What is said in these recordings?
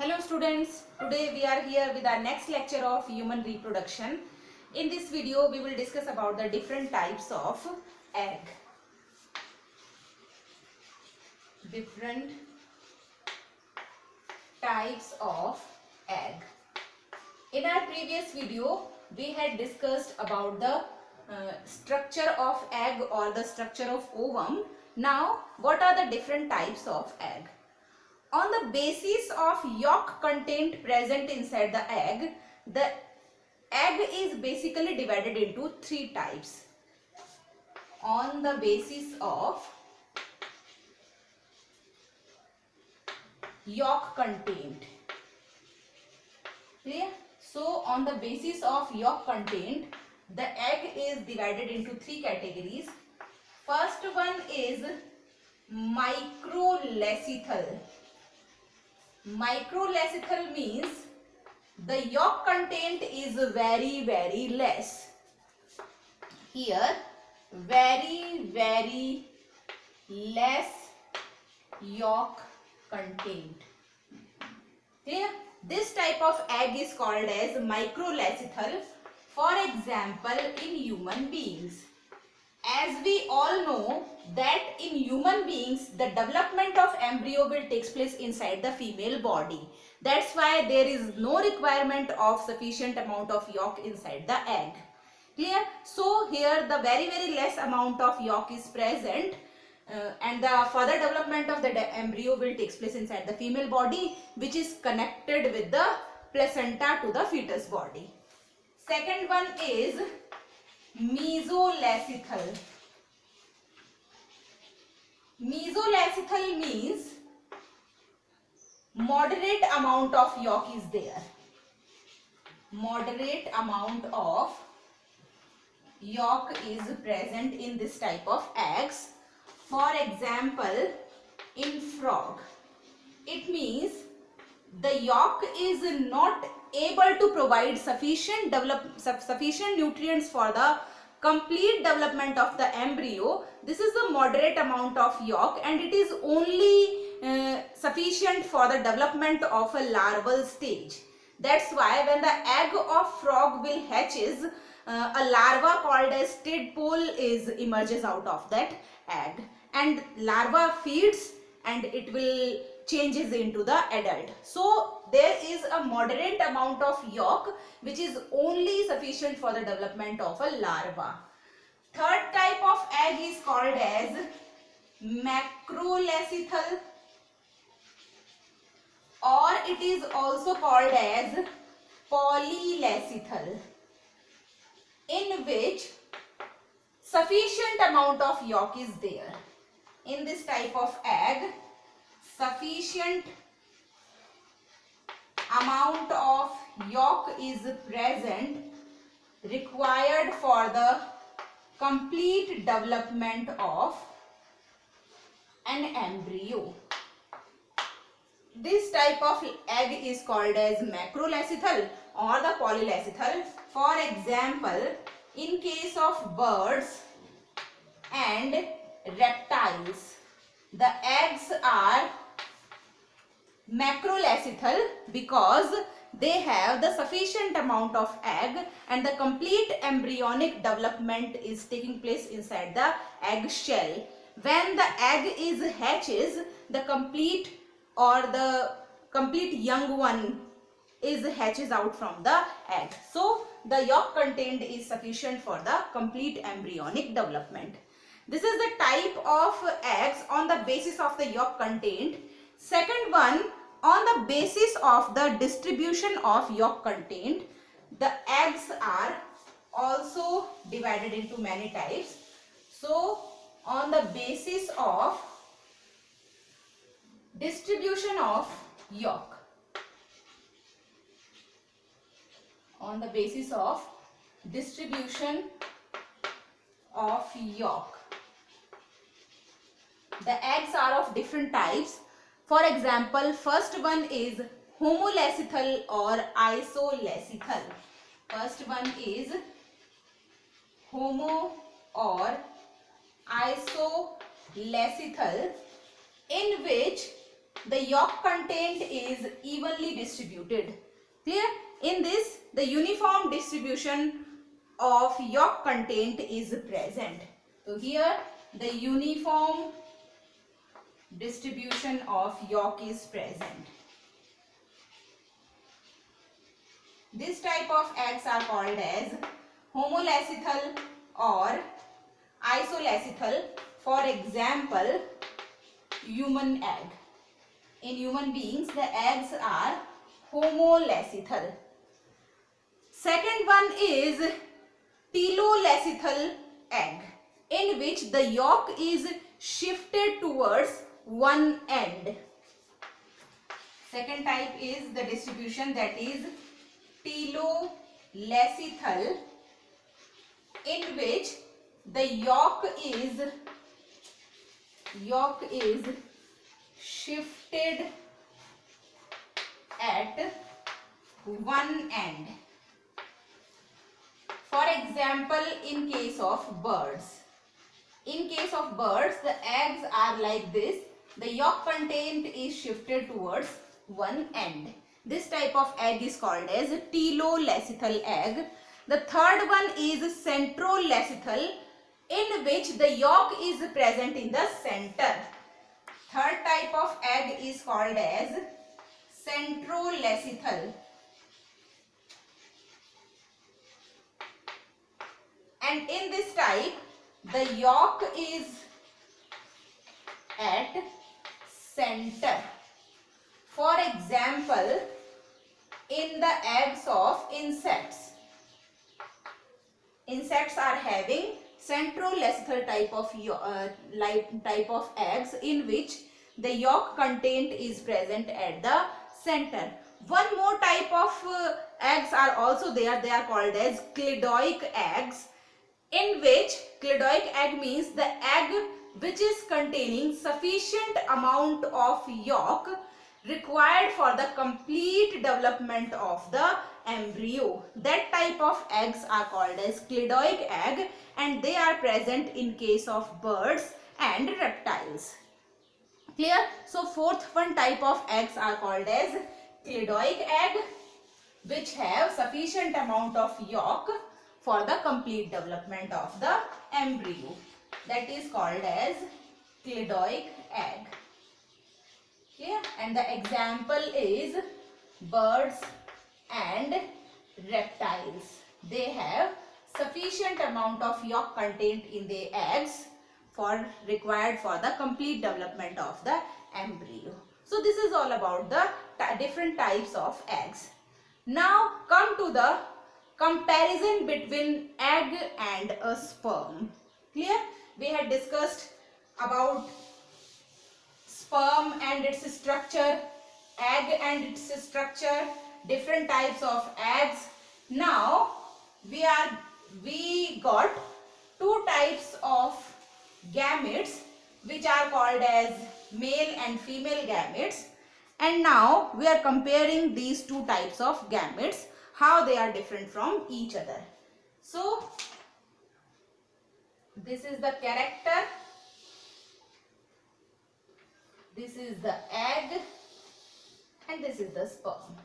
Hello students, today we are here with our next lecture of human reproduction. In this video we will discuss about the different types of egg. Different types of egg. In our previous video we had discussed about the structure of egg or the structure of ovum. Now what are the different types of egg? On the basis of yolk content present inside the egg is basically divided into three types. On the basis of yolk content. Clear? So on the basis of yolk content, the egg is divided into three categories. First one is microlacethal. Microlacethal means the yolk content is very less. Here very less yolk content. Clear? This type of egg is called as microlacethal. For example, in human beings. As we all know that in human beings the development of embryo will take place inside the female body. That's why there is no requirement of sufficient amount of yolk inside the egg. Clear? So here the very less amount of yolk is present and the further development of the embryo will take place inside the female body, which is connected with the placenta to the fetus body. Second one is mesolacetal. Mesolacetal means moderate amount of yolk is there. Moderate amount of yolk is present in this type of eggs. For example, in frog, it means the yolk is not able to provide sufficient nutrients for the complete development of the embryo. This is the moderate amount of yolk and it is only sufficient for the development of a larval stage. That's why when the egg of frog will hatches, a larva called as tadpole emerges out of that egg, and larva feeds and it will changes into the adult. So there is a moderate amount of yolk which is only sufficient for the development of a larva. Third type of egg is called as macrolacethal, or it is also called as polylacethal, in which sufficient amount of yolk is there. In this type of egg, sufficient amount of yolk is present required for the complete development of an embryo. This type of egg is called as macrolacethal or the polylacethal. For example, in case of birds and reptiles, the eggs are macrolacethal because they have the sufficient amount of egg and the complete embryonic development is taking place inside the egg shell. When the egg is hatches, the complete young one hatches out from the egg. So the yolk content is sufficient for the complete embryonic development. This is the type of eggs on the basis of the yolk content. Second one, on the basis of the distribution of yolk content, the eggs are also divided into many types. So on the basis of distribution of yolk, on the basis of distribution of yolk, the eggs are of different types. For example, first one is homolacethal or isolacethal. First one is homo or isolacethal, in which the yolk content is evenly distributed. Clear? In this, the uniform distribution of yolk content is present. So here the uniform distribution of yolk is present. This type of eggs are called as homolacethal or isolacethal. For example, human egg. In human beings, the eggs are homolacethal. Second one is telolacethal egg, in which the yolk is shifted towards one end. Second type is the distribution, that is telolacethal, in which the yolk is shifted at one end. For example, in case of birds. In case of birds, the eggs are like this. The yolk content is shifted towards one end. This type of egg is called as telolacethal egg. The third one is centrolacethal, in which the yolk is present in the center. Third type of egg is called as centrolacethal. And in this type, the yolk is at center. For example, in the eggs of insects. Insects are having centrolacethal type of eggs, in which the yolk content is present at the center. One more type of eggs are also there. They are called as cladoic eggs, in which cladoic egg means the egg which is containing sufficient amount of yolk required for the complete development of the embryo. That type of eggs are called as cladoic egg, and they are present in case of birds and reptiles. Clear? So fourth one type of eggs are called as cladoic egg, which have sufficient amount of yolk for the complete development of the embryo. That is called as cladoic egg. Okay? And the example is birds and reptiles. They have sufficient amount of yolk content in the eggs required for the complete development of the embryo. So this is all about the different types of eggs. Now come to the comparison between egg and a sperm. Clear? We had discussed about sperm and its structure, egg and its structure, different types of eggs. Now we got two types of gametes, which are called as male and female gametes, and now we are comparing these two types of gametes, how they are different from each other. So this is the character, this is the egg, and this is the sperm.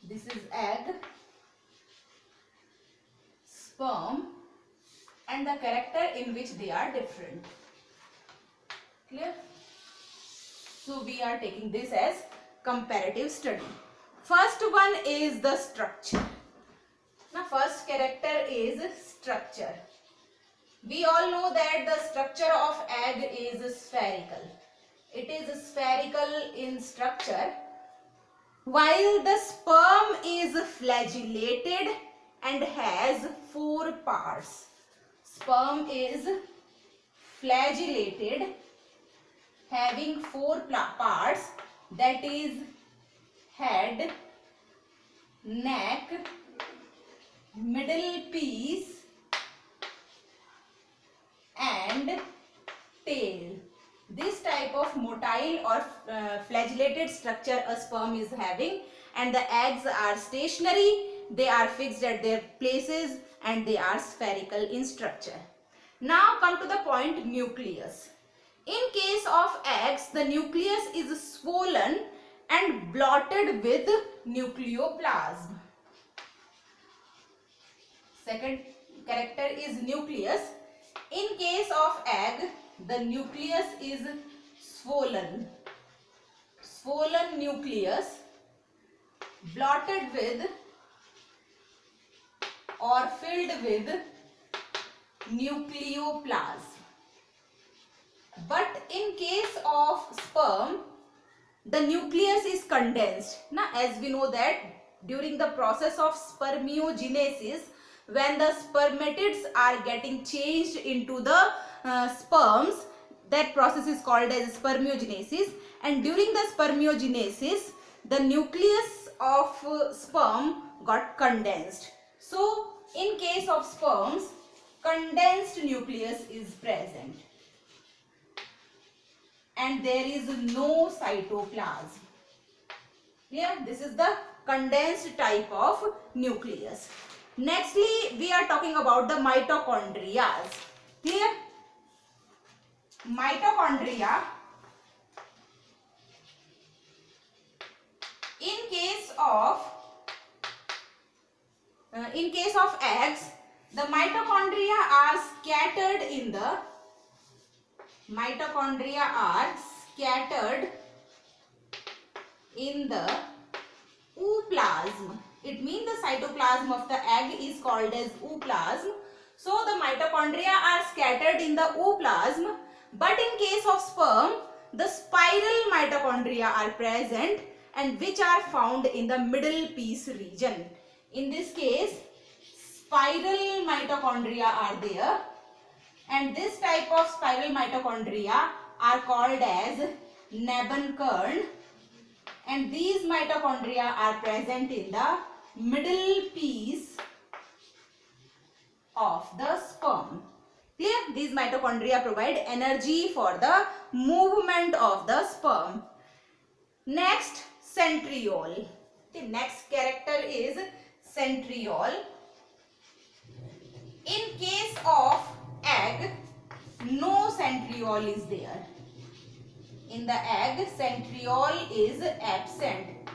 This is egg, sperm, and the character in which they are different. Clear? So we are taking this as comparative study. First one is the structure. Now first character is structure. We all know that the structure of egg is spherical. It is spherical in structure, while the sperm is flagellated and has 4 parts. Sperm is flagellated, having 4 parts, that is head, neck, middle piece and tail. This type of motile or flagellated structure a sperm is having, and the eggs are stationary, they are fixed at their places, and they are spherical in structure. Now come to the point nucleus. In case of eggs, the nucleus is swollen and blotted with nucleoplasm. Second character is nucleus. In case of egg, the nucleus is swollen. Swollen nucleus, blotted with or filled with nucleoplasm. But in case of sperm, the nucleus is condensed. Now, as we know that during the process of spermiogenesis, when the spermatids are getting changed into the sperms, that process is called as spermiogenesis. And during the spermiogenesis, the nucleus of sperm got condensed. So, in case of sperms, condensed nucleus is present. And there is no cytoplasm. Clear? This is the condensed type of nucleus. Nextly, we are talking about the mitochondria. Clear? Mitochondria. In case of eggs, the mitochondria are scattered in the ooplasm. It means the cytoplasm of the egg is called as ooplasm. So the mitochondria are scattered in the ooplasm. But in case of sperm, the spiral mitochondria are present and which are found in the middle piece region. In this case, spiral mitochondria are there. And this type of spiral mitochondria are called as Nebenkern, and these mitochondria are present in the middle piece of the sperm. Clear? These mitochondria provide energy for the movement of the sperm. Next, centriole. The next character is centriole. In case of egg, no centriole is there. In the egg, centriole is absent.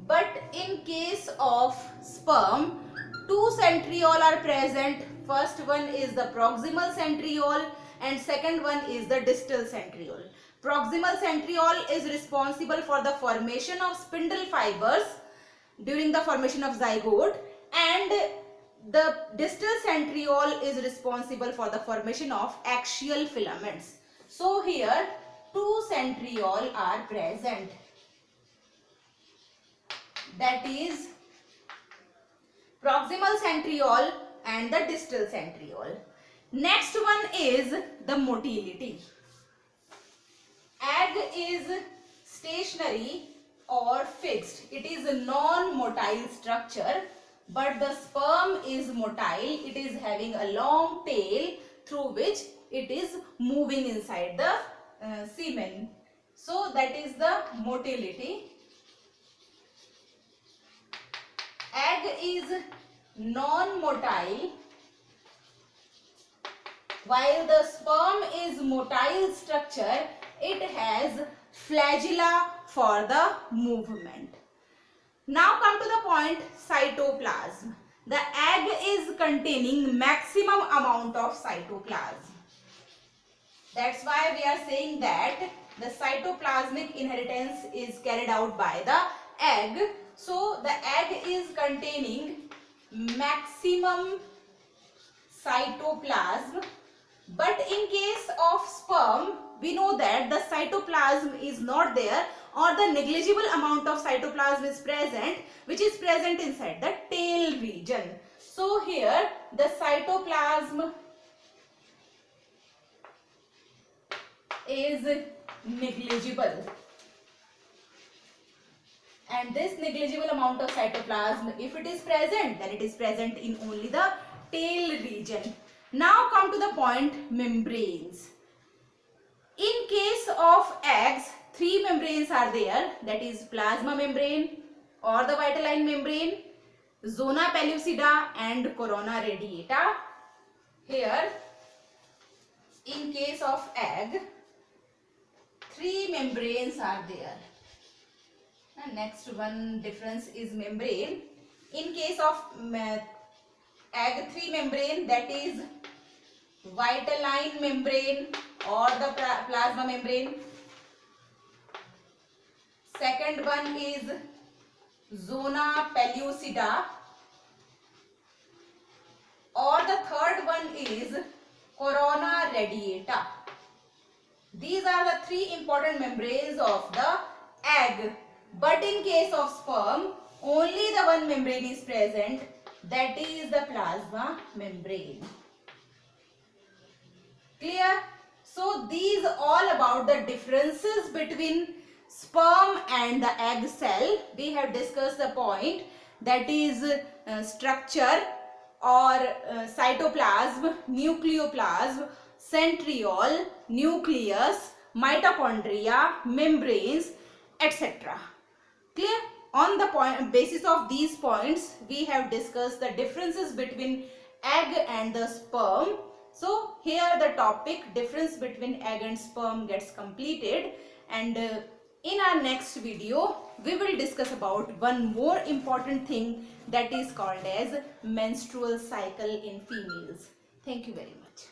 But in case of sperm, two centriole are present. First one is the proximal centriole and second one is the distal centriole. Proximal centriole is responsible for the formation of spindle fibers during the formation of zygote, and the distal centriole is responsible for the formation of axial filaments. So here two centriole are present. That is proximal centriole and the distal centriole. Next one is the motility. Egg is stationary or fixed. It is a non-motile structure, but the sperm is motile. It is having a long tail through which it is moving inside the semen. So that is the motility. Egg is non-motile while the sperm is motile structure. It has flagella for the movement. Now come to the point cytoplasm. The egg is containing maximum amount of cytoplasm. That's why we are saying that the cytoplasmic inheritance is carried out by the egg. So the egg is containing maximum cytoplasm. But in case of sperm, we know that the cytoplasm is not there, or the negligible amount of cytoplasm is present, which is present inside the tail region. So here the cytoplasm is negligible, and this negligible amount of cytoplasm, if it is present, then it is present in only the tail region. Now come to the point membranes. In case of eggs, three membranes are there, that is plasma membrane or the vitelline membrane, zona pellucida and corona radiata. Here, in case of egg, three membranes are there. And next one difference is membrane. In case of egg, three membrane, that is vitelline membrane or the plasma membrane. Second one is zona pellucida, or the third one is corona radiata. These are the three important membranes of the egg. But in case of sperm, only the one membrane is present, that is the plasma membrane. Clear? So these all about the differences between sperm and the egg cell. We have discussed the point, that is structure or cytoplasm, nucleoplasm, centriole, nucleus, mitochondria, membranes, etc. Clear? On the basis of these points, we have discussed the differences between egg and the sperm. So here the topic difference between egg and sperm gets completed, and in our next video we will discuss about one more important thing, that is called as menstrual cycle in females. Thank you very much.